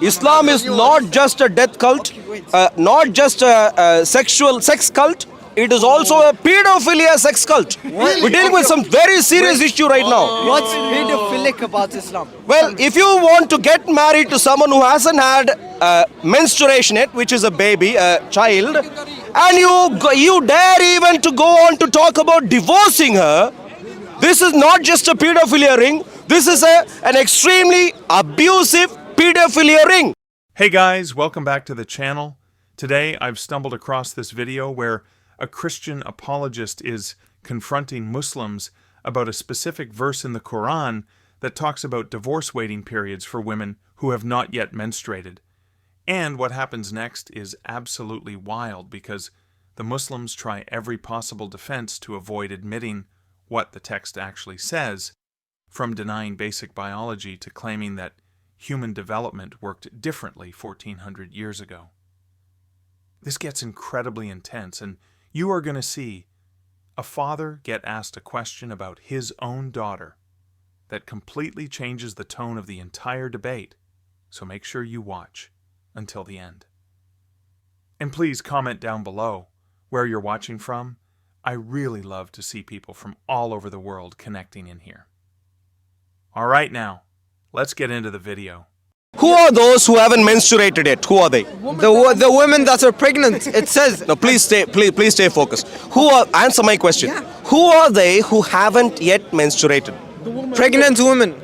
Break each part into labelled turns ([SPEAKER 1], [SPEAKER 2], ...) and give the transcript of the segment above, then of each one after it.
[SPEAKER 1] Islam is not just a death cult, not just a sexual sex cult. It is also a pedophilia sex cult. We're dealing with some very serious issue right now.
[SPEAKER 2] What's pedophilic about Islam?
[SPEAKER 1] Well, if you want to get married to someone who hasn't had menstruation yet, which is a baby, a child, and you dare even to go on to talk about divorcing her, this is not just a pedophilia ring. This is an extremely abusive pedophilia ring.
[SPEAKER 3] Hey guys, welcome back to the channel. Today I've stumbled across this video where a Christian apologist is confronting Muslims about a specific verse in the Quran that talks about divorce waiting periods for women who have not yet menstruated. And what happens next is absolutely wild because the Muslims try every possible defense to avoid admitting what the text actually says, from denying basic biology to claiming that human development worked differently 1400 years ago. This gets incredibly intense, and you are going to see a father get asked a question about his own daughter that completely changes the tone of the entire debate, so make sure you watch until the end. And please comment down below where you're watching from. I really love to see people from all over the world connecting in here. Alright now, let's get into the video.
[SPEAKER 1] Who are those who haven't menstruated yet? Who are they?
[SPEAKER 2] The women that are pregnant. It says.
[SPEAKER 1] No, please stay focused. Answer my question.
[SPEAKER 2] Yeah.
[SPEAKER 1] Who are they who haven't yet menstruated?
[SPEAKER 2] Pregnant women.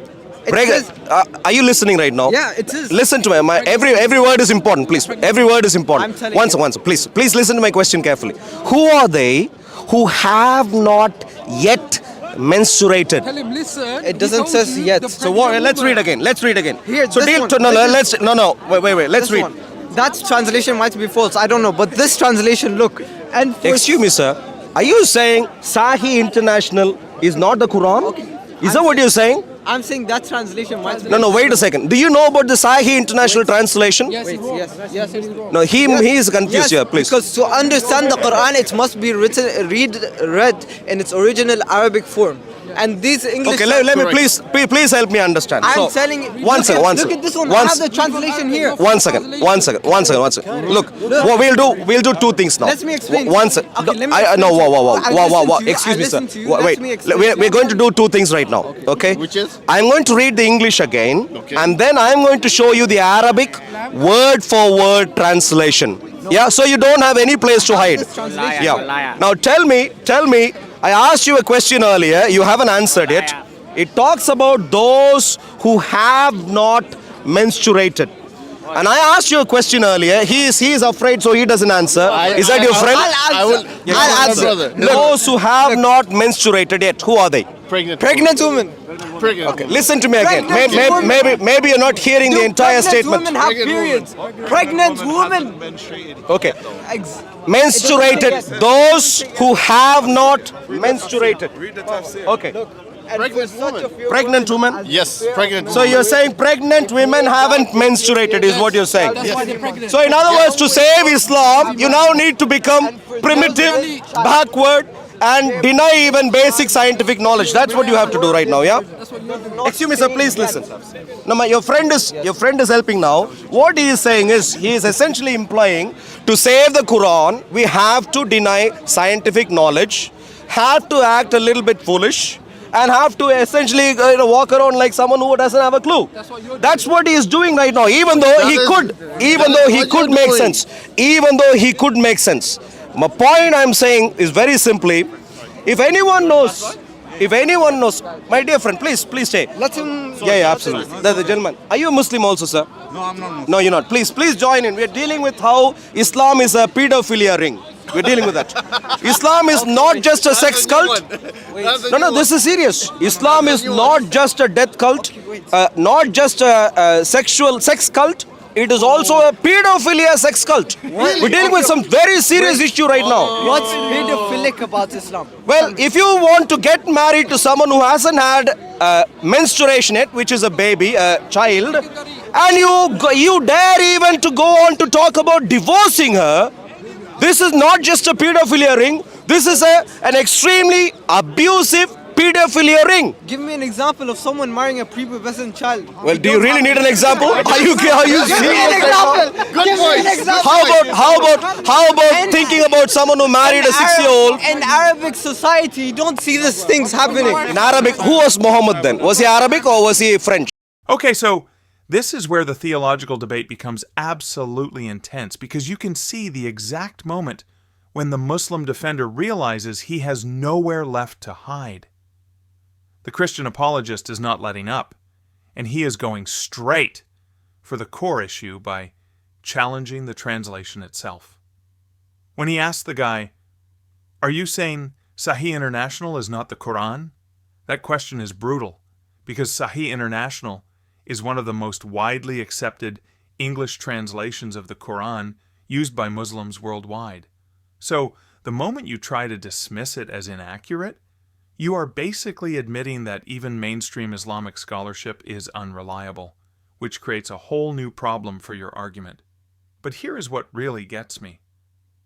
[SPEAKER 1] Are you listening right now?
[SPEAKER 2] Yeah, it is.
[SPEAKER 1] Listen to me. Every word is important, please. Every word is important.
[SPEAKER 2] I'm telling
[SPEAKER 1] Once, please listen to my question carefully. Who are they who have not yet menstruated?
[SPEAKER 4] Tell him, listen.
[SPEAKER 2] It doesn't say yet.
[SPEAKER 1] So what? Let's read again.
[SPEAKER 2] Here,
[SPEAKER 1] So
[SPEAKER 2] this
[SPEAKER 1] deal
[SPEAKER 2] one.
[SPEAKER 1] to wait. Let's
[SPEAKER 2] This
[SPEAKER 1] read.
[SPEAKER 2] one. That translation might be false. I don't know, but this translation, look. And
[SPEAKER 1] Excuse me, sir. Are you saying Sahih International is not the Quran? Is that what you're saying?
[SPEAKER 2] I'm saying that translation might be.
[SPEAKER 1] No, wait a second. Do you know about the Sahih International translation?
[SPEAKER 4] Yes,
[SPEAKER 2] Wait,
[SPEAKER 4] it's wrong.
[SPEAKER 2] yes, it's wrong.
[SPEAKER 1] No, he is confused
[SPEAKER 2] Yes,
[SPEAKER 1] here, please.
[SPEAKER 2] because to understand the Quran, it must be read in its original Arabic form. And these English.
[SPEAKER 1] Okay, let me please help me understand.
[SPEAKER 2] I'm
[SPEAKER 1] So,
[SPEAKER 2] telling you.
[SPEAKER 1] One second.
[SPEAKER 2] Look at this one. I have the translation here.
[SPEAKER 1] One second. Look, what we'll do two things now.
[SPEAKER 2] Let me explain.
[SPEAKER 1] One second.
[SPEAKER 2] Okay, let me
[SPEAKER 1] No,
[SPEAKER 2] explain.
[SPEAKER 1] wow.
[SPEAKER 2] I listen to you.
[SPEAKER 1] Excuse
[SPEAKER 2] I
[SPEAKER 1] me, sir.
[SPEAKER 2] listen to you. Let me
[SPEAKER 1] Wait.
[SPEAKER 2] explain.
[SPEAKER 1] We're going to do two things right now. Okay.
[SPEAKER 5] Which is?
[SPEAKER 1] I'm going to read the English again,
[SPEAKER 5] Okay.
[SPEAKER 1] and then I'm going to show you the Arabic word for word translation. Yeah. So you don't have any place to hide. Yeah. Now tell me. I asked you a question earlier. You haven't answered it. It talks about those who have not menstruated. And I asked you a question earlier. He is afraid, so he doesn't answer. Is that your friend?
[SPEAKER 2] I'll answer.
[SPEAKER 5] Brother.
[SPEAKER 1] Those who have not menstruated yet. Who are they?
[SPEAKER 2] Pregnant women.
[SPEAKER 5] Okay.
[SPEAKER 1] Listen to me again.
[SPEAKER 2] Pregnant women.
[SPEAKER 1] Maybe you're not hearing the entire statement.
[SPEAKER 2] Pregnant women have periods. Pregnant women.
[SPEAKER 1] Okay. Menstruated. Those who have not menstruated. Okay. Pregnant women.
[SPEAKER 5] Yes, pregnant.
[SPEAKER 1] So you're saying pregnant women haven't menstruated is what you're saying.
[SPEAKER 4] That's why they're pregnant.
[SPEAKER 1] So in other words, to save Islam, you now need to become primitive, backward, and deny even basic scientific knowledge. That's what you have to do right now, yeah? Excuse me, sir, please listen. No, your friend is helping now. What he is saying is, he is essentially implying, to save the Quran, we have to deny scientific knowledge, have to act a little bit foolish, and have to essentially walk around like someone who doesn't have a clue. That's what he is doing right now. Even though he could make sense. My point I'm saying is very simply, if anyone knows, my dear friend, please stay.
[SPEAKER 2] Let him.
[SPEAKER 1] Yeah, absolutely. The gentleman. Are you a Muslim also, sir?
[SPEAKER 5] No, I'm not.
[SPEAKER 1] No, you're not. Please join in. We're dealing with how Islam is a pedophilia ring. We're dealing with that. Islam is not just a sex cult. No, this is serious. Islam is not just a death cult, not just a sexual sex cult. It is also a pedophilia sex cult. We're dealing with some very serious issue right now.
[SPEAKER 2] What's pedophilic about Islam?
[SPEAKER 1] Well, if you want to get married to someone who hasn't had menstruation yet, which is a baby, a child, and you dare even to go on to talk about divorcing her, this is not just a pedophilia ring. This is an extremely abusive pedophilia ring.
[SPEAKER 2] Give me an example of someone marrying a prepubescent child.
[SPEAKER 1] Well, do you really need an example? Are you
[SPEAKER 2] Give me an
[SPEAKER 1] serious?
[SPEAKER 2] example.
[SPEAKER 5] Good
[SPEAKER 2] Give me an
[SPEAKER 5] voice.
[SPEAKER 2] example.
[SPEAKER 1] How about thinking about someone who married a 6-year-old?
[SPEAKER 2] In Arabic society, you don't see these things happening.
[SPEAKER 1] In Arabic, who was Muhammad then? Was he Arabic or was he French?
[SPEAKER 3] Okay, so this is where the theological debate becomes absolutely intense, because you can see the exact moment when the Muslim defender realizes he has nowhere left to hide. The Christian apologist is not letting up, and he is going straight for the core issue by challenging the translation itself. When he asks the guy, "Are you saying Sahih International is not the Quran?" That question is brutal, because Sahih International is one of the most widely accepted English translations of the Quran used by Muslims worldwide. So, the moment you try to dismiss it as inaccurate, you are basically admitting that even mainstream Islamic scholarship is unreliable, which creates a whole new problem for your argument. But here is what really gets me.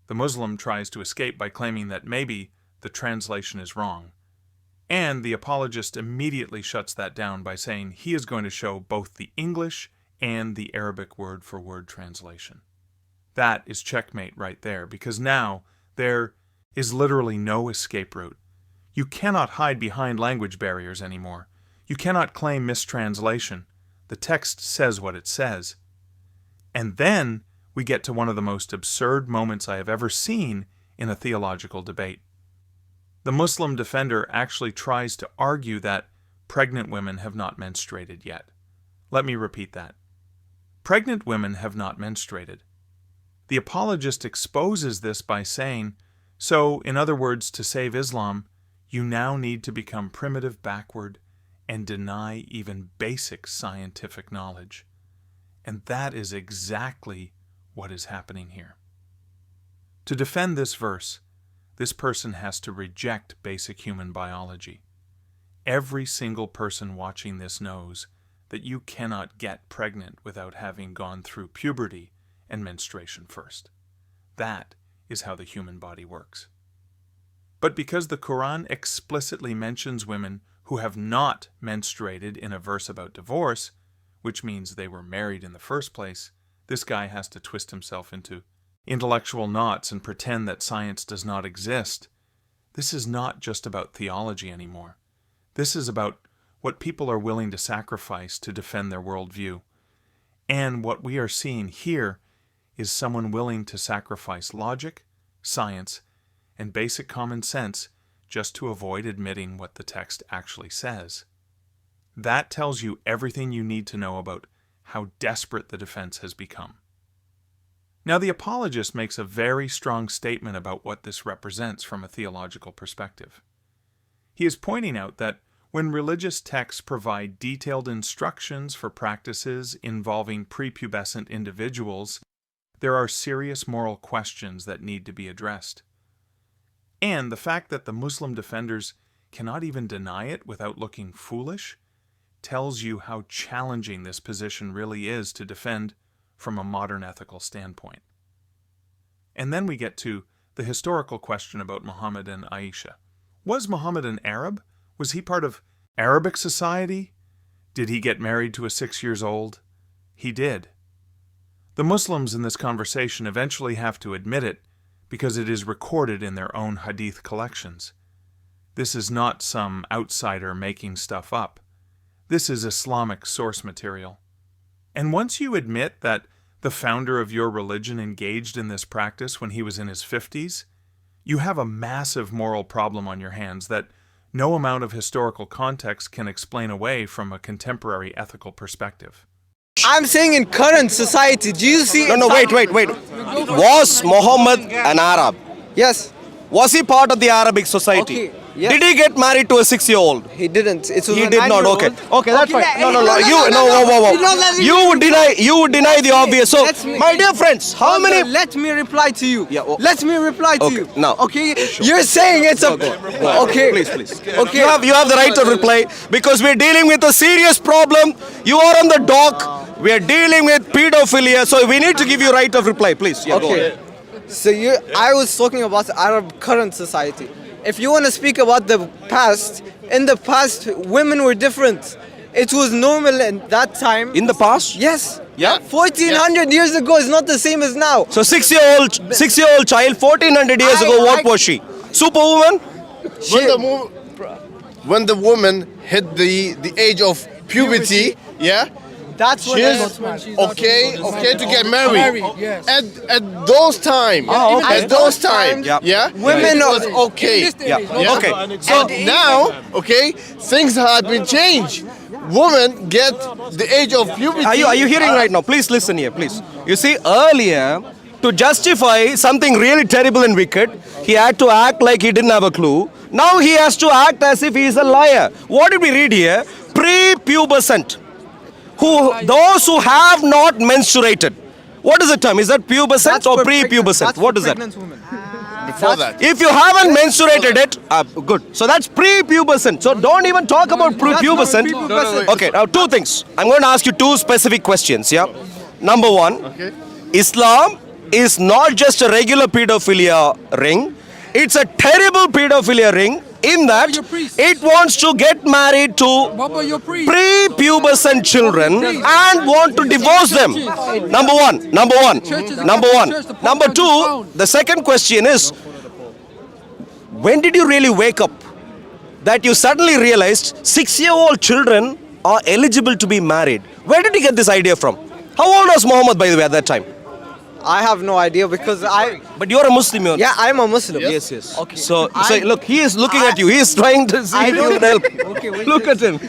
[SPEAKER 3] The Muslim tries to escape by claiming that maybe the translation is wrong. And the apologist immediately shuts that down by saying he is going to show both the English and the Arabic word-for-word translation. That is checkmate right there, because now there is literally no escape route. You cannot hide behind language barriers anymore. You cannot claim mistranslation. The text says what it says. And then we get to one of the most absurd moments I have ever seen in a theological debate. The Muslim defender actually tries to argue that pregnant women have not menstruated yet. Let me repeat that. Pregnant women have not menstruated. The apologist exposes this by saying, so, in other words, to save Islam, you now need to become primitive backward and deny even basic scientific knowledge. And that is exactly what is happening here. To defend this verse, this person has to reject basic human biology. Every single person watching this knows that you cannot get pregnant without having gone through puberty and menstruation first. That is how the human body works. But because the Quran explicitly mentions women who have not menstruated in a verse about divorce, which means they were married in the first place, this guy has to twist himself into intellectual knots and pretend that science does not exist. This is not just about theology anymore. This is about what people are willing to sacrifice to defend their worldview. And what we are seeing here is someone willing to sacrifice logic, science, and basic common sense just to avoid admitting what the text actually says. That tells you everything you need to know about how desperate the defense has become. Now, the apologist makes a very strong statement about what this represents from a theological perspective. He is pointing out that when religious texts provide detailed instructions for practices involving prepubescent individuals, there are serious moral questions that need to be addressed. And the fact that the Muslim defenders cannot even deny it without looking foolish tells you how challenging this position really is to defend from a modern ethical standpoint. And then we get to the historical question about Muhammad and Aisha. Was Muhammad an Arab? Was he part of Arabic society? Did he get married to a 6-year-old? He did. The Muslims in this conversation eventually have to admit it because it is recorded in their own hadith collections. This is not some outsider making stuff up. This is Islamic source material. And once you admit that the founder of your religion engaged in this practice when he was in his 50s, you have a massive moral problem on your hands that no amount of historical context can explain away from a contemporary ethical perspective.
[SPEAKER 2] I'm saying in current society, do you see...
[SPEAKER 1] No, wait. Was Muhammad an Arab?
[SPEAKER 2] Yes.
[SPEAKER 1] Was he part of the Arabic society?
[SPEAKER 2] Okay, yeah.
[SPEAKER 1] Did he get married to a 6-year-old?
[SPEAKER 2] He didn't. It was
[SPEAKER 1] He
[SPEAKER 2] a
[SPEAKER 1] did not.
[SPEAKER 2] 9-year-old.
[SPEAKER 1] Okay, that's
[SPEAKER 2] Okay,
[SPEAKER 1] fine. No.
[SPEAKER 2] he knows that-
[SPEAKER 1] You would deny the obvious. So,
[SPEAKER 2] Let me-
[SPEAKER 1] my dear friends, how
[SPEAKER 2] Brother,
[SPEAKER 1] many?
[SPEAKER 2] Let me reply to you.
[SPEAKER 1] Yeah,
[SPEAKER 2] Let me reply to
[SPEAKER 1] okay,
[SPEAKER 2] you.
[SPEAKER 1] now.
[SPEAKER 2] Okay. You're saying it's a. Okay.
[SPEAKER 1] Please.
[SPEAKER 2] Okay.
[SPEAKER 1] You have the right to reply because we're dealing with a serious problem. You are on the dock. We are dealing with pedophilia, so we need to give you right of reply. Please. Yeah, go
[SPEAKER 2] Okay.
[SPEAKER 1] on.
[SPEAKER 2] So I was talking about Arab current society. If you want to speak about the past, in the past, women were different. It was normal in that time.
[SPEAKER 1] In the past?
[SPEAKER 2] Yes.
[SPEAKER 1] Yeah.
[SPEAKER 2] 1400 years ago is not the same as now.
[SPEAKER 1] So 6-year-old child, 1400 years ago, what was she? Superwoman?
[SPEAKER 5] When the woman hit the age of puberty, yeah,
[SPEAKER 2] That's when
[SPEAKER 5] she's okay to get married.
[SPEAKER 4] Yes.
[SPEAKER 5] At those time,
[SPEAKER 1] Oh, okay.
[SPEAKER 5] at those time,
[SPEAKER 1] Yeah.
[SPEAKER 5] yeah,
[SPEAKER 2] Women
[SPEAKER 5] it was
[SPEAKER 2] are-
[SPEAKER 5] okay.
[SPEAKER 1] Yeah.
[SPEAKER 5] Yeah.
[SPEAKER 1] Okay.
[SPEAKER 5] So now, okay, things have been changed. Women get the age of puberty.
[SPEAKER 1] Are you hearing right now? Please listen here, please. You see, earlier, to justify something really terrible and wicked, he had to act like he didn't have a clue. Now he has to act as if he is a liar. What did we read here? Prepubescent. Those who have not menstruated. What is the term? Is that pubescent or prepubescent? What is that?
[SPEAKER 5] Before that.
[SPEAKER 1] If you haven't menstruated it, good. So that's prepubescent. So don't even talk about prepubescent.
[SPEAKER 2] prepubescent.
[SPEAKER 1] Okay, now two things. I'm going to ask you two specific questions. Yeah. Number one, Islam is not just a regular pedophilia ring. It's a terrible pedophilia ring in that it wants to get married to
[SPEAKER 4] What about your priest?
[SPEAKER 1] prepubescent children and want to divorce them. Number one. Number two, the second question is, when did you really wake up that you suddenly realized 6-year-old children are eligible to be married? Where did you get this idea from? How old was Muhammad, by the way, at that time?
[SPEAKER 2] I have no idea because
[SPEAKER 1] But you're a Muslim, you're
[SPEAKER 2] yeah, I'm a Muslim.
[SPEAKER 1] Yes.
[SPEAKER 2] Okay.
[SPEAKER 1] So
[SPEAKER 2] I-
[SPEAKER 1] look, he is looking at you. He is trying to see
[SPEAKER 2] I
[SPEAKER 1] if you
[SPEAKER 2] don't-
[SPEAKER 1] can help.
[SPEAKER 2] Okay, wait,
[SPEAKER 1] Look at him.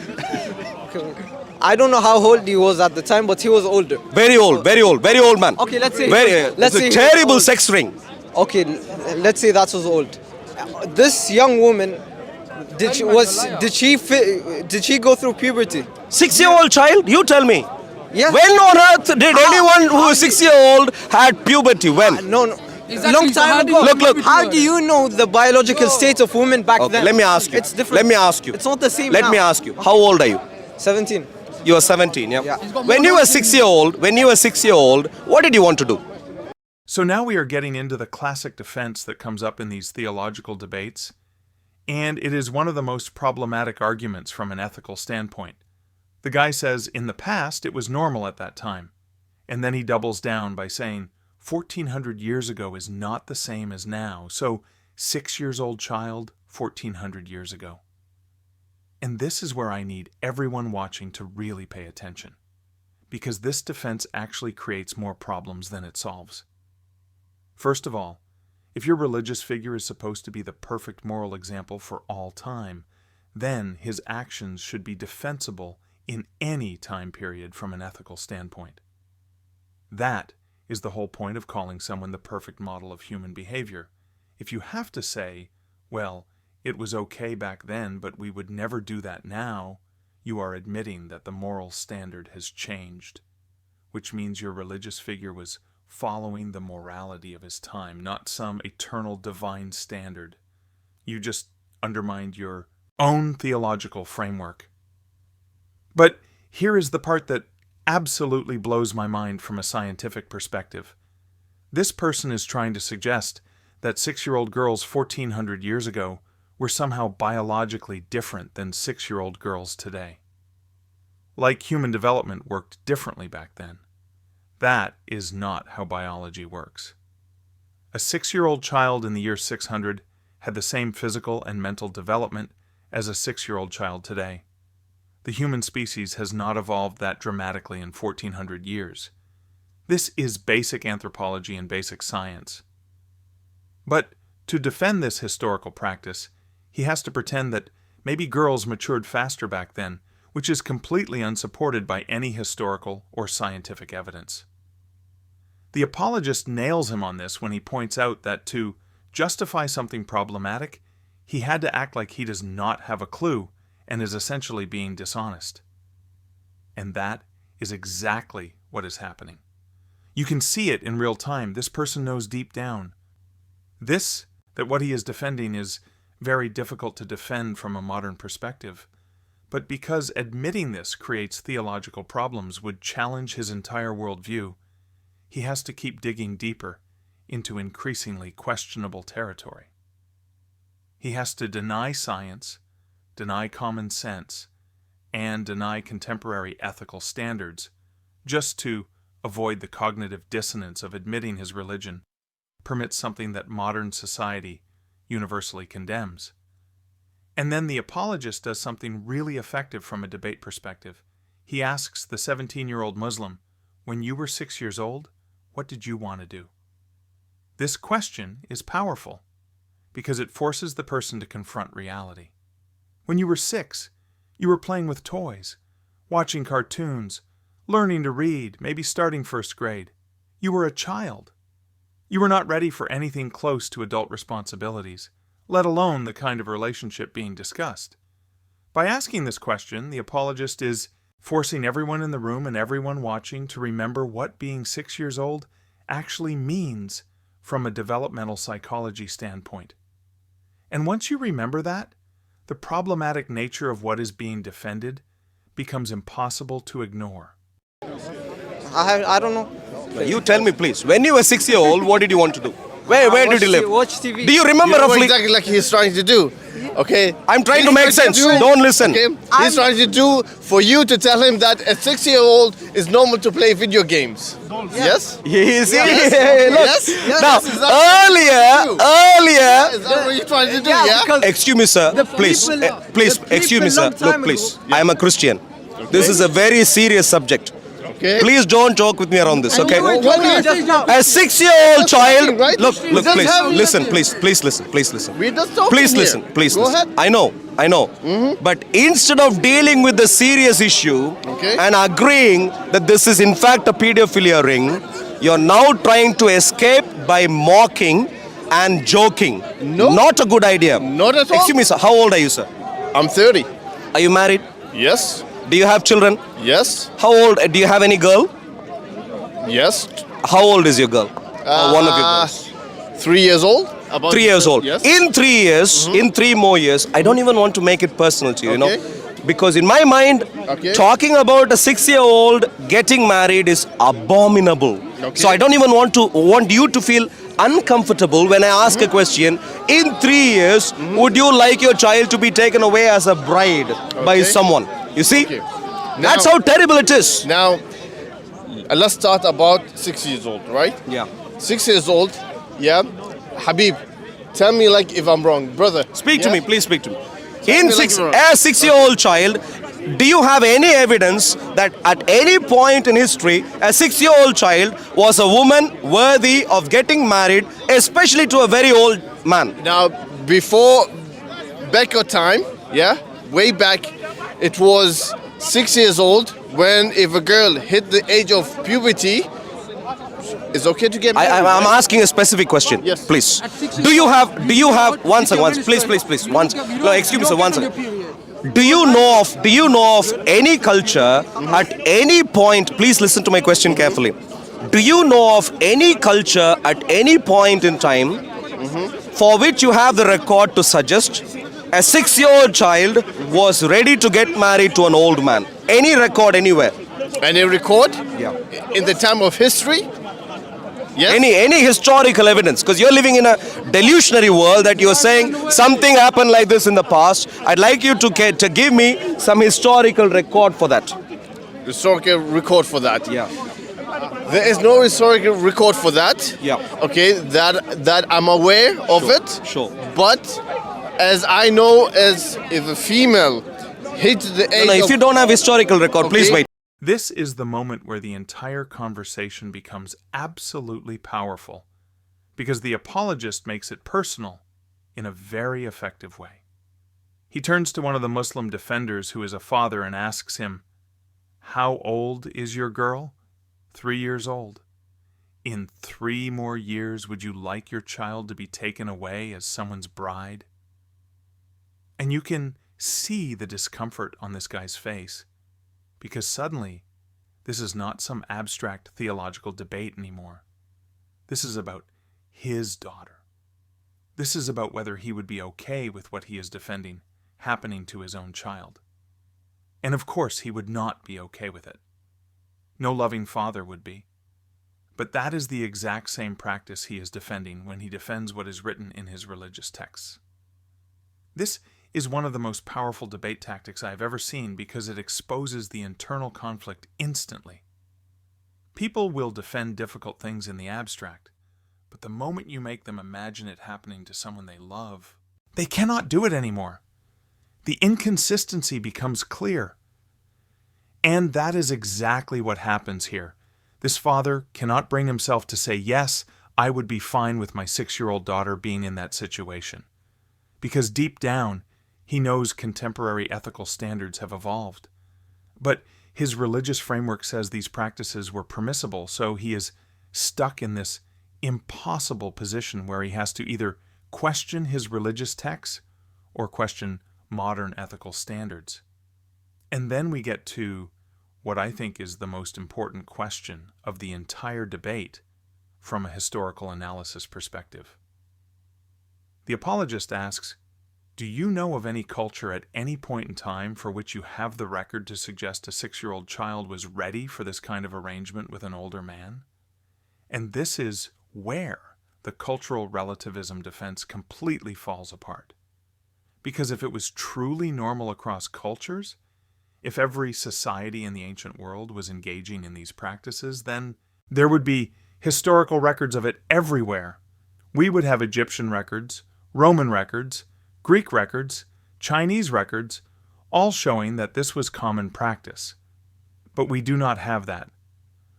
[SPEAKER 2] I don't know how old he was at the time, but he was older.
[SPEAKER 1] Very old man.
[SPEAKER 2] Okay, let's say-
[SPEAKER 1] Very.
[SPEAKER 2] let's
[SPEAKER 1] it's
[SPEAKER 2] say
[SPEAKER 1] a
[SPEAKER 2] he was
[SPEAKER 1] terrible
[SPEAKER 2] old.
[SPEAKER 1] sex ring.
[SPEAKER 2] Okay, let's say that was old. This young woman, did she go through puberty?
[SPEAKER 1] 6-year-old child? You tell me.
[SPEAKER 2] Yeah.
[SPEAKER 1] When on earth did anyone who is 6-year-old had puberty? When?
[SPEAKER 2] No.
[SPEAKER 4] Exactly,
[SPEAKER 2] Long
[SPEAKER 4] so how
[SPEAKER 2] time
[SPEAKER 4] do you
[SPEAKER 2] ago.
[SPEAKER 1] Look.
[SPEAKER 2] How do you know the biological state of women back
[SPEAKER 1] Okay,
[SPEAKER 2] then?
[SPEAKER 1] let me ask you.
[SPEAKER 2] It's different.
[SPEAKER 1] Let me ask you.
[SPEAKER 2] It's not the same
[SPEAKER 1] Let
[SPEAKER 2] now.
[SPEAKER 1] me ask you. How old are you?
[SPEAKER 2] 17.
[SPEAKER 1] You are 17, yeah?
[SPEAKER 2] Yeah.
[SPEAKER 1] When you were 6-year-old, what did you want to do?
[SPEAKER 3] So now we are getting into the classic defense that comes up in these theological debates, and it is one of the most problematic arguments from an ethical standpoint. The guy says, in the past, it was normal at that time. And then he doubles down by saying, 1400 years ago is not the same as now, so 6-year-old child, 1400 years ago. And this is where I need everyone watching to really pay attention, because this defense actually creates more problems than it solves. First of all, if your religious figure is supposed to be the perfect moral example for all time, then his actions should be defensible in any time period from an ethical standpoint. That is the whole point of calling someone the perfect model of human behavior. If you have to say, well, it was okay back then, but we would never do that now, you are admitting that the moral standard has changed, which means your religious figure was following the morality of his time, not some eternal divine standard. You just undermined your own theological framework. But here is the part that absolutely blows my mind from a scientific perspective. This person is trying to suggest that 6-year-old girls 1400 years ago were somehow biologically different than 6-year-old girls today. Like human development worked differently back then. That is not how biology works. A 6-year-old child in the year 600 had the same physical and mental development as a 6-year-old child today. The human species has not evolved that dramatically in 1400 years. This is basic anthropology and basic science. But to defend this historical practice, he has to pretend that maybe girls matured faster back then, which is completely unsupported by any historical or scientific evidence. The apologist nails him on this when he points out that to justify something problematic, he had to act like he does not have a clue and is essentially being dishonest. And that is exactly what is happening. You can see it in real time. This person knows deep down. That what he is defending is very difficult to defend from a modern perspective. But because admitting this creates theological problems would challenge his entire worldview, he has to keep digging deeper into increasingly questionable territory. He has to deny science, deny common sense, and deny contemporary ethical standards, just to avoid the cognitive dissonance of admitting his religion permits something that modern society universally condemns. And then the apologist does something really effective from a debate perspective. He asks the 17-year-old Muslim, when you were 6 years old, what did you want to do? This question is powerful because it forces the person to confront reality. When you were 6, you were playing with toys, watching cartoons, learning to read, maybe starting first grade. You were a child. You were not ready for anything close to adult responsibilities, let alone the kind of relationship being discussed. By asking this question, the apologist is forcing everyone in the room and everyone watching to remember what being 6 years old actually means from a developmental psychology standpoint. And once you remember that, the problematic nature of what is being defended becomes impossible to ignore.
[SPEAKER 2] I don't know.
[SPEAKER 1] You tell me, please. When you were 6-year-old, what did you want to do? Where did you live?
[SPEAKER 2] Watch TV.
[SPEAKER 1] Do you remember
[SPEAKER 5] You know
[SPEAKER 1] roughly?
[SPEAKER 5] exactly like he's trying to do. Okay?
[SPEAKER 1] I'm trying to
[SPEAKER 5] He's
[SPEAKER 1] make sense. Don't listen.
[SPEAKER 5] Okay? He's trying to do for you to tell him that a 6-year-old is normal to play video games. Yes?
[SPEAKER 1] Yes.
[SPEAKER 5] Yes.
[SPEAKER 1] Look.
[SPEAKER 5] Yes. Yes.
[SPEAKER 1] Now,
[SPEAKER 5] That's exactly
[SPEAKER 1] earlier.
[SPEAKER 5] Is that what you're trying to do?
[SPEAKER 2] Yeah,
[SPEAKER 5] Yeah?
[SPEAKER 2] because
[SPEAKER 1] Excuse me, sir. Please, please,
[SPEAKER 2] the people
[SPEAKER 1] excuse me, sir.
[SPEAKER 2] long time
[SPEAKER 1] Look, please.
[SPEAKER 2] ago-
[SPEAKER 1] I am a Christian. This is a very serious subject.
[SPEAKER 5] Okay.
[SPEAKER 1] Please don't joke with me around this, okay?
[SPEAKER 2] you told me just now.
[SPEAKER 1] A 6-year-old child.
[SPEAKER 5] Right?
[SPEAKER 1] Look,
[SPEAKER 5] We just
[SPEAKER 1] please,
[SPEAKER 5] having
[SPEAKER 1] listen,
[SPEAKER 5] nothing.
[SPEAKER 1] please listen, please listen.
[SPEAKER 5] We're just talking
[SPEAKER 1] Please
[SPEAKER 5] here.
[SPEAKER 1] listen, please
[SPEAKER 5] Go
[SPEAKER 1] listen.
[SPEAKER 5] ahead.
[SPEAKER 1] I know. But instead of dealing with the serious issue
[SPEAKER 5] Okay.
[SPEAKER 1] and agreeing that this is in fact a pedophilia ring, you're now trying to escape by mocking and joking.
[SPEAKER 5] No.
[SPEAKER 1] Not a good idea.
[SPEAKER 5] Not at all.
[SPEAKER 1] Excuse me, sir. How old are you, sir?
[SPEAKER 5] I'm 30.
[SPEAKER 1] Are you married?
[SPEAKER 5] Yes.
[SPEAKER 1] Do you have children?
[SPEAKER 5] Yes.
[SPEAKER 1] How old? Do you have any girl?
[SPEAKER 5] Yes.
[SPEAKER 1] How old is your girl? Or one of your girls?
[SPEAKER 5] 3 years old. About
[SPEAKER 1] 3 years old.
[SPEAKER 5] Yes.
[SPEAKER 1] In 3 years, in 3 more years, I don't even want to make it personal to you, you
[SPEAKER 5] Okay.
[SPEAKER 1] know. Because in my mind,
[SPEAKER 5] Okay.
[SPEAKER 1] talking about a 6-year-old getting married is abominable.
[SPEAKER 5] Okay.
[SPEAKER 1] So I don't even want you to feel uncomfortable when I ask a question. In 3 years, would you like your child to be taken away as a bride by
[SPEAKER 5] Okay.
[SPEAKER 1] someone? You see?
[SPEAKER 5] Okay.
[SPEAKER 1] That's
[SPEAKER 5] Now-
[SPEAKER 1] how terrible it is.
[SPEAKER 5] Now, let's start about 6 years old, right?
[SPEAKER 1] Yeah.
[SPEAKER 5] 6 years old, yeah. Habib, tell me like if I'm wrong, brother.
[SPEAKER 1] Speak to
[SPEAKER 5] Yeah?
[SPEAKER 1] me, please speak to me.
[SPEAKER 5] me
[SPEAKER 1] In
[SPEAKER 5] like you're-
[SPEAKER 1] a 6-year-old child, do you have any evidence that at any point in history, a 6-year-old child was a woman worthy of getting married, especially to a very old man?
[SPEAKER 5] Now, before Becca time, yeah, way back, it was 6 years old when if a girl hit the age of puberty, it's okay to get married.
[SPEAKER 1] I'm
[SPEAKER 5] right?
[SPEAKER 1] asking a specific question,
[SPEAKER 5] Yes.
[SPEAKER 1] please. Do you have one second, please, once. No, excuse me, sir, one second. Do you know of any culture at any point, please listen to my question carefully. Do you know of any culture at any point in time for which you have the record to suggest a 6-year-old child was ready to get married to an old man? Any record anywhere?
[SPEAKER 5] And they record
[SPEAKER 1] Yeah.
[SPEAKER 5] in the time of history. Yes.
[SPEAKER 1] Any historical evidence? Because you're living in a delusionary world that you're saying something happened like this in the past. I'd like you to give me some historical record for that.
[SPEAKER 5] historical record for that.
[SPEAKER 1] Yeah.
[SPEAKER 5] There is no historical record for that.
[SPEAKER 1] Yeah.
[SPEAKER 5] Okay, that I'm aware of it.
[SPEAKER 1] Sure.
[SPEAKER 5] But as I know, as if a female hit the age
[SPEAKER 1] No, if
[SPEAKER 5] of
[SPEAKER 1] you don't have historical record, please
[SPEAKER 5] Okay.
[SPEAKER 1] wait.
[SPEAKER 3] This is the moment where the entire conversation becomes absolutely powerful, because the apologist makes it personal in a very effective way. He turns to one of the Muslim defenders who is a father and asks him, "How old is your girl?" 3 years old. "In 3 more years, would you like your child to be taken away as someone's bride?" And you can see the discomfort on this guy's face, because suddenly, this is not some abstract theological debate anymore. This is about his daughter. This is about whether he would be okay with what he is defending happening to his own child. And of course, he would not be okay with it. No loving father would be. But that is the exact same practice he is defending when he defends what is written in his religious texts. This is one of the most powerful debate tactics I have ever seen because it exposes the internal conflict instantly. People will defend difficult things in the abstract, but the moment you make them imagine it happening to someone they love, they cannot do it anymore. The inconsistency becomes clear. And that is exactly what happens here. This father cannot bring himself to say, yes, I would be fine with my 6-year-old daughter being in that situation. Because deep down, he knows contemporary ethical standards have evolved. But his religious framework says these practices were permissible, so he is stuck in this impossible position where he has to either question his religious texts or question modern ethical standards. And then we get to what I think is the most important question of the entire debate from a historical analysis perspective. The apologist asks, do you know of any culture at any point in time for which you have the record to suggest a 6-year-old child was ready for this kind of arrangement with an older man? And this is where the cultural relativism defense completely falls apart. Because if it was truly normal across cultures, if every society in the ancient world was engaging in these practices, then there would be historical records of it everywhere. We would have Egyptian records, Roman records, Greek records, Chinese records, all showing that this was common practice. But we do not have that.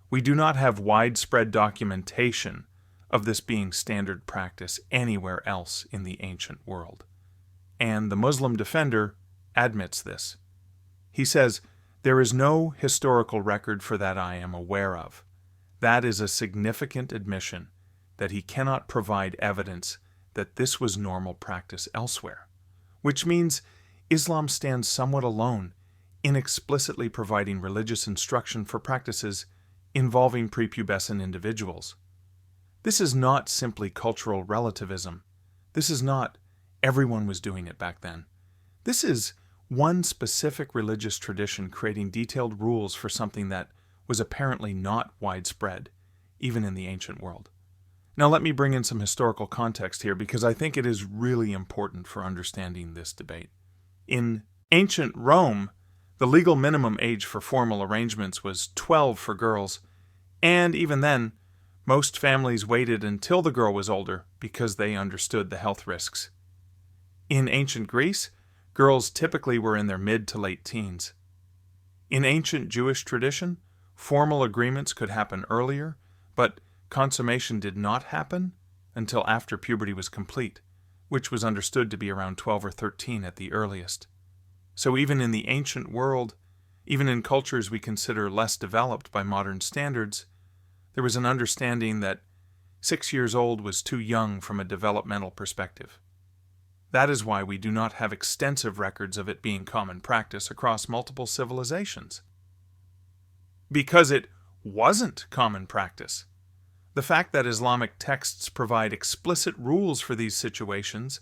[SPEAKER 3] We do not have widespread documentation of this being standard practice anywhere else in the ancient world. And the Muslim defender admits this. He says, there is no historical record for that I am aware of. That is a significant admission that he cannot provide evidence that this was normal practice elsewhere, which means Islam stands somewhat alone in explicitly providing religious instruction for practices involving prepubescent individuals. This is not simply cultural relativism. This is not everyone was doing it back then. This is one specific religious tradition creating detailed rules for something that was apparently not widespread, even in the ancient world. Now let me bring in some historical context here because I think it is really important for understanding this debate. In ancient Rome, the legal minimum age for formal arrangements was 12 for girls, and even then, most families waited until the girl was older because they understood the health risks. In ancient Greece, girls typically were in their mid to late teens. In ancient Jewish tradition, formal agreements could happen earlier, but consummation did not happen until after puberty was complete, which was understood to be around 12 or 13 at the earliest. So even in the ancient world, even in cultures we consider less developed by modern standards, there was an understanding that 6 years old was too young from a developmental perspective. That is why we do not have extensive records of it being common practice across multiple civilizations. Because it wasn't common practice. The fact that Islamic texts provide explicit rules for these situations,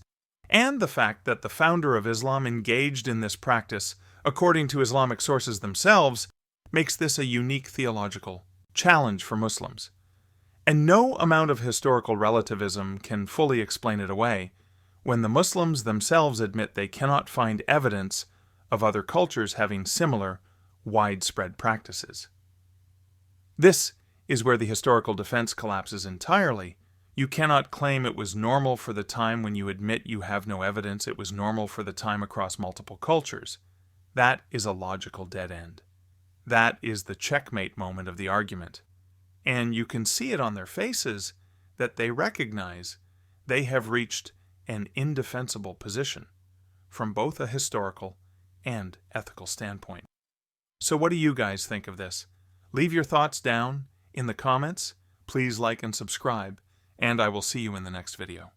[SPEAKER 3] and the fact that the founder of Islam engaged in this practice according to Islamic sources themselves, makes this a unique theological challenge for Muslims. And no amount of historical relativism can fully explain it away, when the Muslims themselves admit they cannot find evidence of other cultures having similar, widespread practices. This is where the historical defense collapses entirely. You cannot claim it was normal for the time when you admit you have no evidence it was normal for the time across multiple cultures. That is a logical dead end. That is the checkmate moment of the argument. And you can see it on their faces that they recognize they have reached an indefensible position from both a historical and ethical standpoint. So what do you guys think of this? Leave your thoughts down in the comments. Please like and subscribe, and I will see you in the next video.